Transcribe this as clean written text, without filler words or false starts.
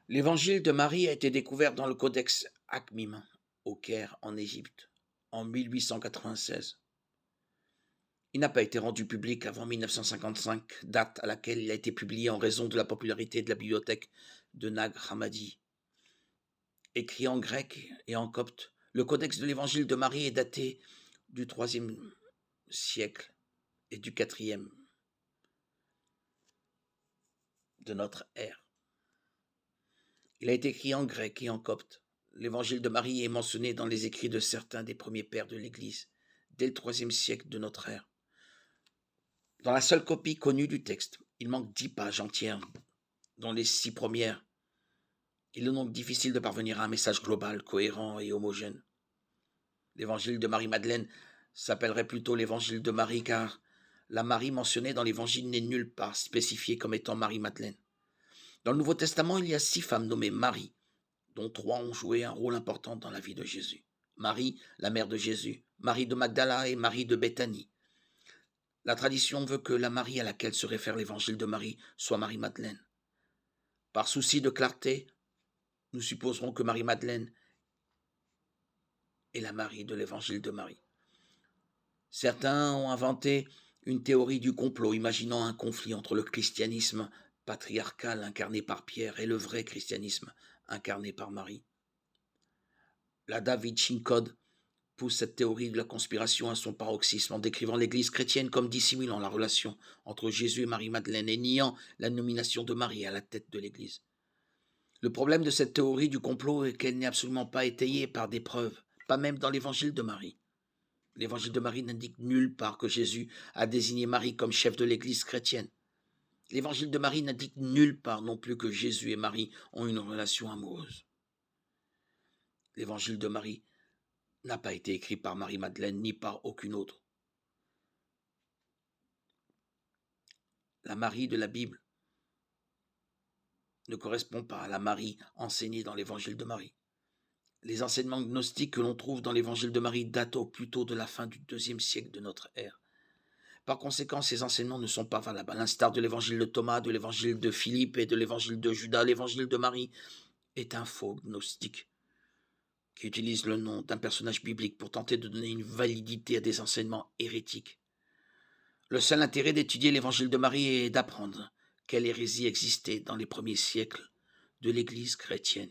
L'évangile de Marie a été découvert dans le codex Akhmim, au Caire, en Égypte, en 1896. Il n'a pas été rendu public avant 1955, date à laquelle il a été publié en raison de la popularité de la bibliothèque de Nag Hammadi. Écrit en grec et en copte, le codex de l'évangile de Marie est daté du IIIe siècle et du IVe de notre ère. Il a été écrit en grec et en copte. L'évangile de Marie est mentionné dans les écrits de certains des premiers pères de l'Église, dès le IIIe siècle de notre ère. Dans la seule copie connue du texte, il manque 10 pages entières, dont les 6 premières. Il est donc difficile de parvenir à un message global, cohérent et homogène. L'évangile de Marie-Madeleine s'appellerait plutôt l'évangile de Marie, car la Marie mentionnée dans l'évangile n'est nulle part spécifiée comme étant Marie-Madeleine. Dans le Nouveau Testament, il y a 6 femmes nommées Marie, dont 3 ont joué un rôle important dans la vie de Jésus. Marie, la mère de Jésus, Marie de Magdala et Marie de Béthanie. La tradition veut que la Marie à laquelle se réfère l'évangile de Marie soit Marie-Madeleine. Par souci de clarté, nous supposerons que Marie-Madeleine est la Marie de l'évangile de Marie. Certains ont inventé une théorie du complot, imaginant un conflit entre le christianisme patriarcal incarné par Pierre et le vrai christianisme incarné par Marie. La Da Vinci Code pousse cette théorie de la conspiration à son paroxysme en décrivant l'Église chrétienne comme dissimulant la relation entre Jésus et Marie-Madeleine et niant la nomination de Marie à la tête de l'Église. Le problème de cette théorie du complot est qu'elle n'est absolument pas étayée par des preuves, pas même dans l'Évangile de Marie. L'Évangile de Marie n'indique nulle part que Jésus a désigné Marie comme chef de l'Église chrétienne. L'Évangile de Marie n'indique nulle part non plus que Jésus et Marie ont une relation amoureuse. L'Évangile de Marie n'a pas été écrit par Marie-Madeleine ni par aucune autre. La Marie de la Bible ne correspond pas à la Marie enseignée dans l'Évangile de Marie. Les enseignements gnostiques que l'on trouve dans l'Évangile de Marie datent au plus tôt de la fin du IIe siècle de notre ère. Par conséquent, ces enseignements ne sont pas valables. À l'instar de l'Évangile de Thomas, de l'Évangile de Philippe et de l'Évangile de Judas, l'Évangile de Marie est un faux gnostique qui utilise le nom d'un personnage biblique pour tenter de donner une validité à des enseignements hérétiques. Le seul intérêt d'étudier l'Évangile de Marie est d'apprendre quelle hérésie existait dans les premiers siècles de l'Église chrétienne.